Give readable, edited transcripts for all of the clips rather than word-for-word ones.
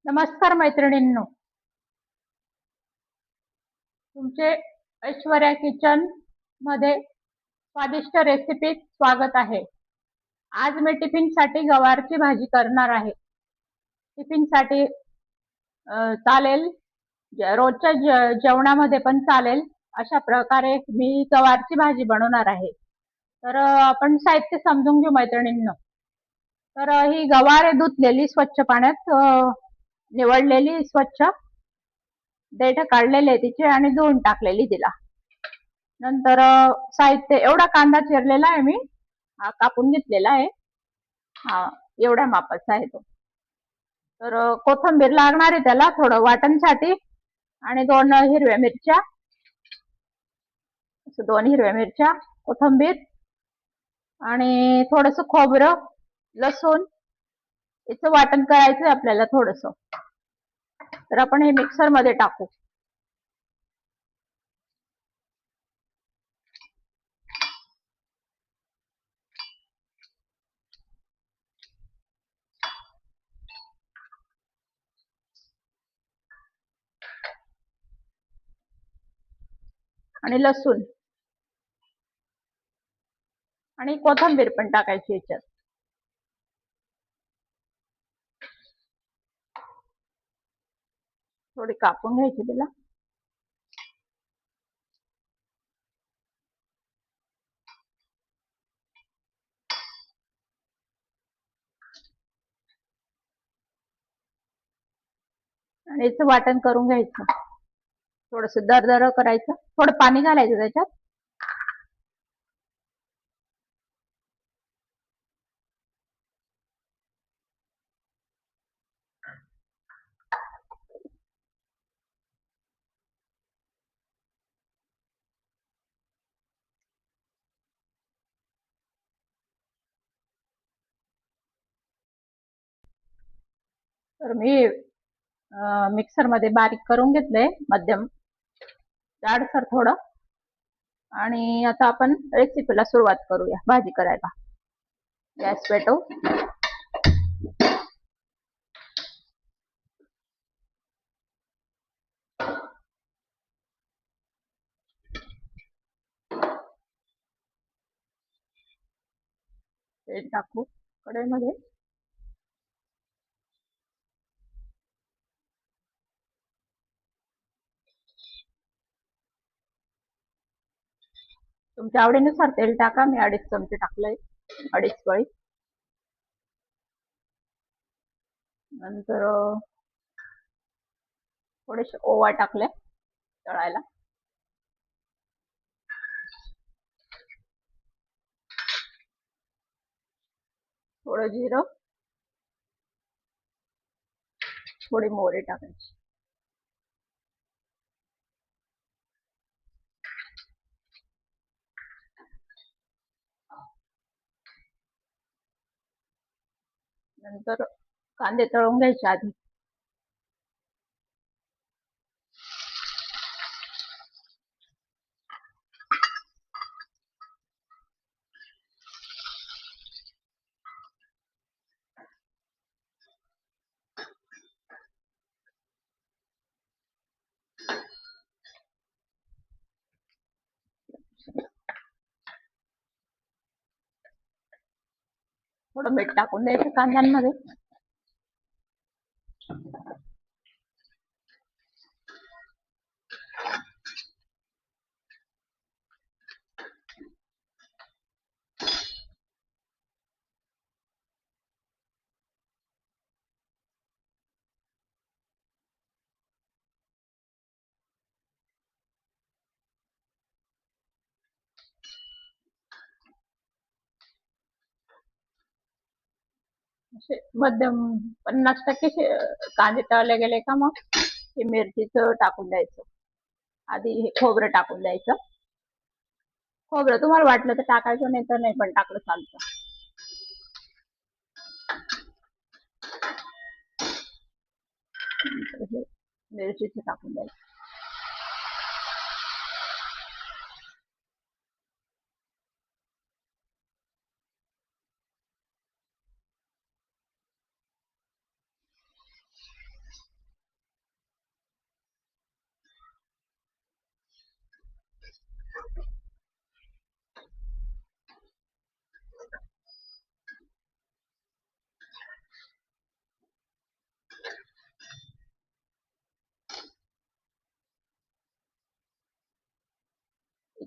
नमस्कार मैत्रिणींनो, तुमचे ऐश्वर्या किचन मध्ये स्वादिष्ट रेसिपीत स्वागत आहे. आज मी टिफिनसाठी गवारची भाजी करणार आहे. टिफिनसाठी चालेल, रोजच्या जेवणामध्ये पण चालेल अशा प्रकारे मी गवारची भाजी बनवणार आहे. तर आपण साहित्य समजून घेऊ मैत्रिणींनो. तर ही गवार आहे धुतलेली स्वच्छ पाण्यात, निवडलेली स्वच्छ, देठ काढलेले तिचे आणि धुवून टाकलेली तिला. नंतर साहित्य एवढा कांदा चिरलेला आहे मी, हा कापून घेतलेला आहे, हा एवढ्या मापाचा आहे तो. तर कोथिंबीर लागणार आहे त्याला थोडं वाटणसाठी, आणि 2 हिरव्या मिरच्या, 2 हिरव्या मिरच्या, कोथिंबीर आणि थोडस खोबरं, लसूण याचं वाटण करायचं आपल्याला थोडस. तर आपण हे मिक्सर मध्ये टाकू. आणि लसूण आणि कोथिंबीर पण टाकायची याच्यात. थोडी कापून घ्यायची तिला. आणि याचं वाटण करून घ्यायचं. थोडस दरदर करायचं, थोडं पाणी घालायचं त्याच्यात. तर मी मिक्सर मध्ये बारीक करून घेतलंय, मध्यम जाडसर थोडं. आणि आता आपण रेसिपीला सुरुवात करूया, भाजी करायला. गॅस पेटवू. तेल टाकू कढईमध्ये. तुमच्या आवडीनुसार तेल टाका. मी 2.5 चमचे टाकलंय, 2.5 पळी. नंतर थोडेसे ओवा टाकले तळायला. थोडं जिरं, थोडी मोहरी टाकायची. नंतर कांदे तळून घ्यायचे आधी. थोडं मीठ टाकून द्यायचं कांद्यांमध्ये. मध्यम 50% कांदे तळले गेले का मग हे मिरचीचं टाकून द्यायचं. आधी हे खोबरं टाकून द्यायचं. खोबरं तुम्हाला वाटलं तर टाकायचं, नाही तर नाही पण टाकलं चालतं. मिरचीचं टाकून द्यायचं.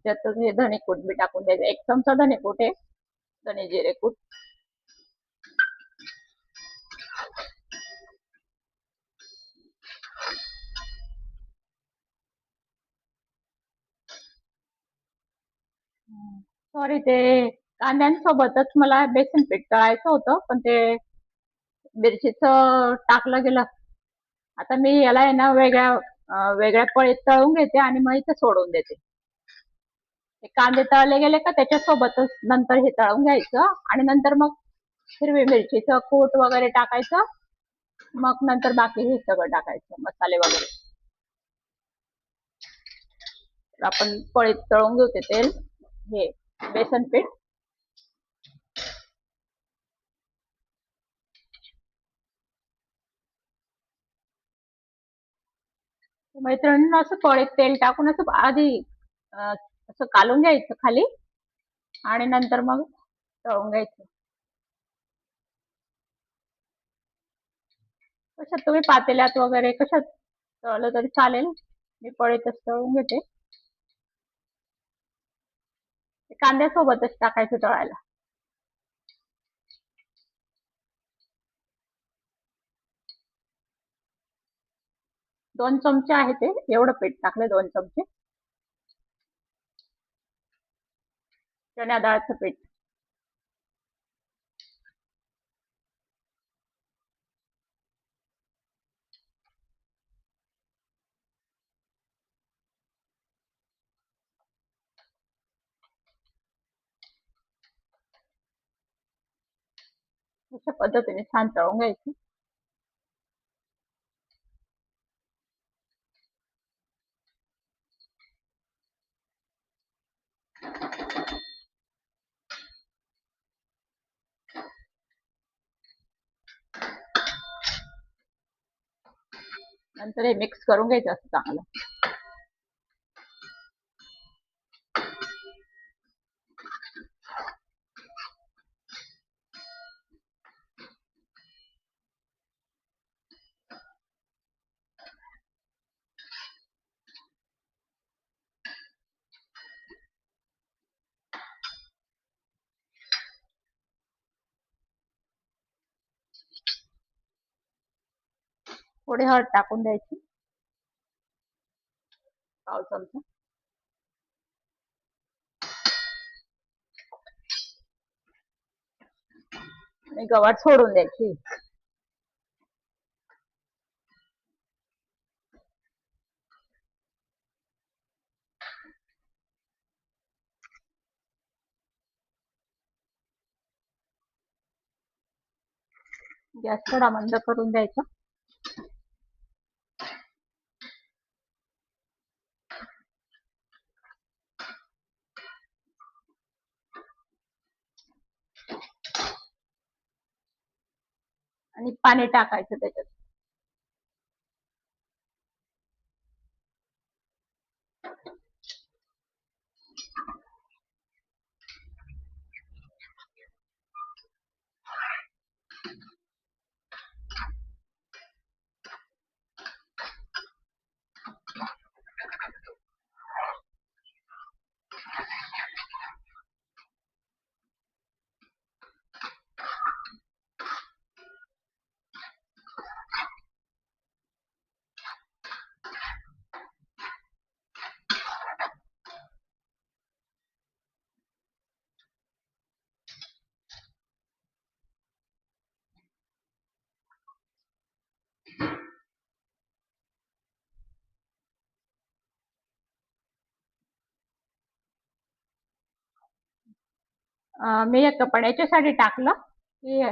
त्याच्यात हे धने कूट बी टाकून द्यायचं. 1 चमचा धने कूट आहे, धने जिरे कूट. सॉरी, ते कांद्यांसोबतच मला बेसन पीठ तळायचं होतं, पण ते मिरचीचं टाकलं गेलं. आता मी याला आहे ना वेगळ्या पळीत तळून घेते आणि मग इथे सोडून देते. हे कांदे तळले गेले का त्याच्यासोबतच नंतर हे तळून घ्यायचं आणि नंतर मग हिरवी मिरचीचं कूट वगैरे टाकायचं. मग नंतर बाकी हे सगळं टाकायचं, मसाले वगैरे. आपण पळीत तळून घेऊ ते तेल, हे बेसन पीठ. मैत्रिणींना असं पळीत तेल टाकून असं आधी असं कालून घ्यायचं खाली आणि नंतर मग तळून घ्यायचं. कशात तुम्ही पातेल्यात वगैरे कशात तळलं तरी चालेल, मी पळीतच तळून घेते. कांद्यासोबतच टाकायचं तळायला. दोन चमचे आहे ते, एवढं पीठ टाकलं 2 चमचे. चण्या डाळचं पीठ. अशा पद्धतीने छान तळून घ्यायचं. नंतर हे मिक्स करून घ्यायचं असं चांगलं. थोडी हळद टाकून द्यायची, पाव चमचा. आणि गव्हाट सोडून द्यायची. गॅस थोडा मंद करून द्यायचा. आणि पाणी टाकायचं त्याच्यात. मी 1 कप याच्यासाठी टाकलं की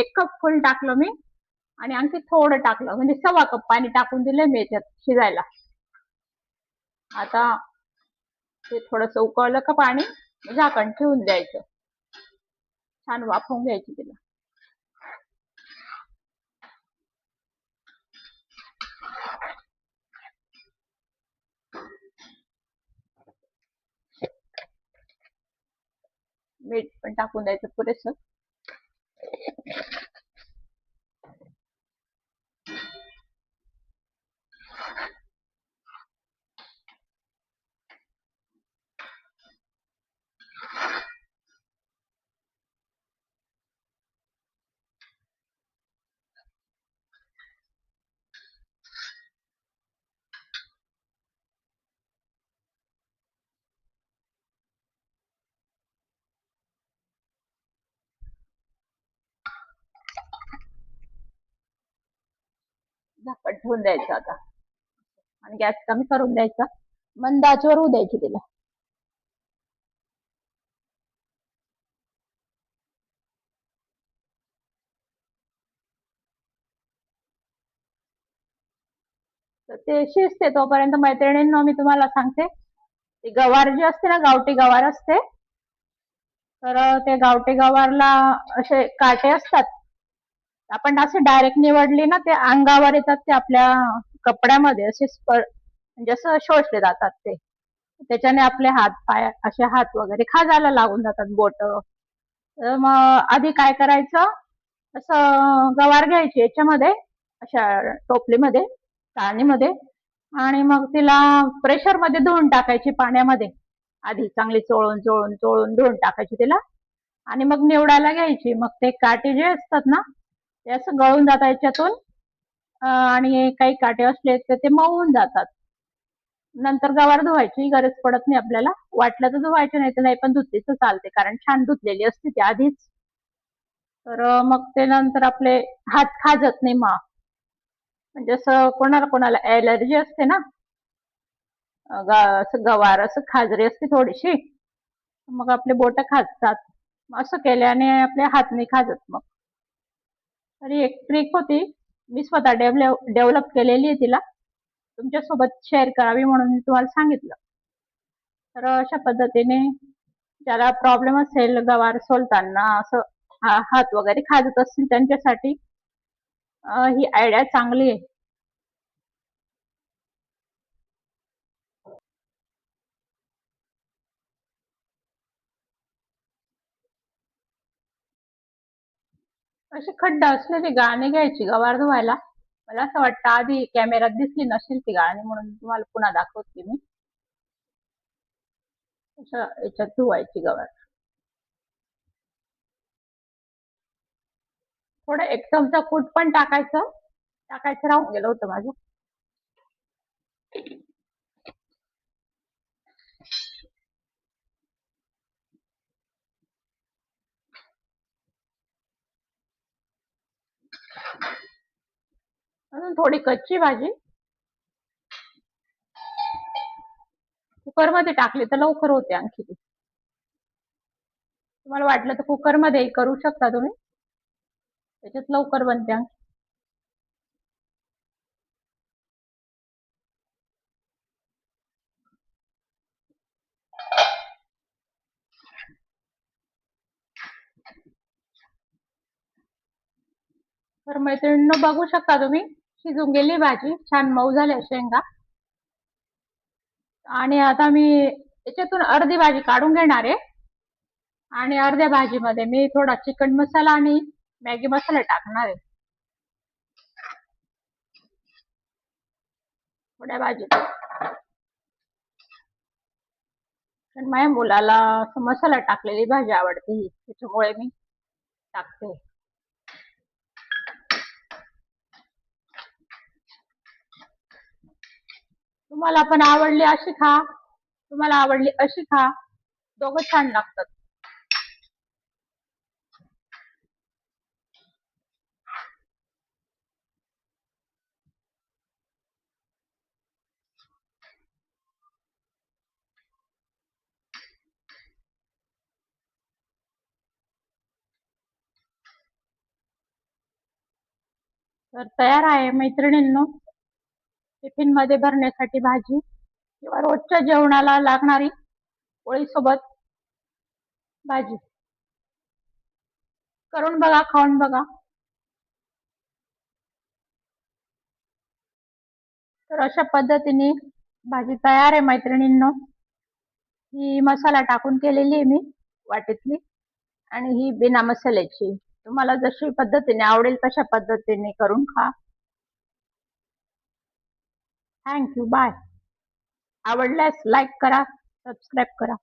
1 कप फुल टाकलं मी आणि आणखी थोडं टाकलं, म्हणजे 1.25 कप पाणी टाकून दिलं मी याच्यात शिजायला. आता ते थोडंसं उकळलं का पाणी, झाकण ठेवून द्यायचं. छान वाफवून घ्यायची तिला. मीठ पण टाकून द्यायचं पुरेसं. झाकण ठेवून द्यायचं आता आणि गॅस कमी करून द्यायचा. मंद आचेवर होऊ द्यायची तिला. तर ते शिजते तोपर्यंत मैत्रिणींनो मी तुम्हाला सांगते, ती गवार जी असते ना, गावठी गवार असते, तर ते गावठी गवारला असे काटे असतात. आपण असे डायरेक्ट निवडली ना, ते अंगावर येतात, ते आपल्या कपड्यामध्ये असे म्हणजे असं शोषले जातात ते. त्याच्याने आपले हात पाय असे हात वगैरे खाजायला लागून जातात, बोट. तर मग आधी काय करायचं, असं गवार घ्यायची याच्यामध्ये, अशा टोपलीमध्ये, चाळणीमध्ये, आणि मग तिला प्रेशर मध्ये धुवून टाकायची पाण्यामध्ये. आधी चांगली चोळून चोळून चोळून धुवून टाकायची तिला, आणि मग निवडायला घ्यायची. मग ते काटे जे असतात ना, ते असं गळून जातात याच्यातून, आणि काही काटे असले तर ते मऊन जातात. नंतर गवार धुवायची गरज पडत नाही आपल्याला. वाटलं तर धुवायची, नाही तर नाही पण धुतली तर चालते, कारण छान धुतलेली असते ती आधीच. तर मग ते नंतर आपले हात खाजत नाही. मग म्हणजे असं कोणाला कोणाला ॲलर्जी असते ना, असं गवार असं खाजरी असते थोडीशी, मग आपले बोट खाजतात. असं केल्याने आपले हात नाही खाजत. मग तरी एक ट्रिक होती, मी स्वतः डेव्हलप केलेली आहे, तिला तुमच्यासोबत शेअर करावी म्हणून मी तुम्हाला सांगितलं. तर अशा पद्धतीने ज्याला प्रॉब्लेम असेल गवार सोलताना, असं हात वगैरे खाजत असतील, त्यांच्यासाठी ही आयडिया चांगली आहे. अशी खड्डा असलेली गाणी घ्यायची गवार धुवायला. मला असं वाटतं आधी कॅमेऱ्यात दिसली नसेल ती गाणी, म्हणून तुम्हाला पुन्हा दाखवते मी. अशा याच्यात धुवायची गवार. थोडं एक चमचा कूट पण टाकायचं राहून गेलं होतं माझं. अजून थोडी कच्ची भाजी कुकरमध्ये टाकली तर लवकर होते आणखी ती. तुम्हाला वाटलं तर कुकरमध्ये करू शकता तुम्ही, त्याच्यात लवकर बनते आणखी. तर मैत्रिणींनो, बघू शकता तुम्ही, शिजून गेली भाजी, छान मऊ झाल्या शेंगा. आणि आता मी याच्यातून अर्धी भाजी काढून घेणार आहे, आणि अर्ध्या भाजीमध्ये मी थोडा चिकन मसाला आणि मॅगी मसाला टाकणार आहे थोड्या भाजीत. पण माझ्या मुलाला असं मसाला टाकलेली भाजी आवडते, त्याच्यामुळे मी टाकते. तुम्हाला पण आवडली अशी खा, तुम्हाला आवडली अशी खा, दोघं छान लागतात. तर तयार आहे मैत्रिणींनो, टिफिन मध्ये भरण्यासाठी भाजी, किंवा रोजच्या जेवणाला लागणारी पोळी सोबत भाजी. करून बघा, खाऊन बघा. तर अशा पद्धतीने भाजी तयार आहे मैत्रिणींनो. ही मसाला टाकून केलेली आहे मी वाटीतली, आणि ही बिना मसाल्याची. तुम्हाला जशी पद्धतीने आवडेल तशा पद्धतीने करून खा. Thank you, bye. आवडल्यास लाईक करा, सबस्क्राईब करा.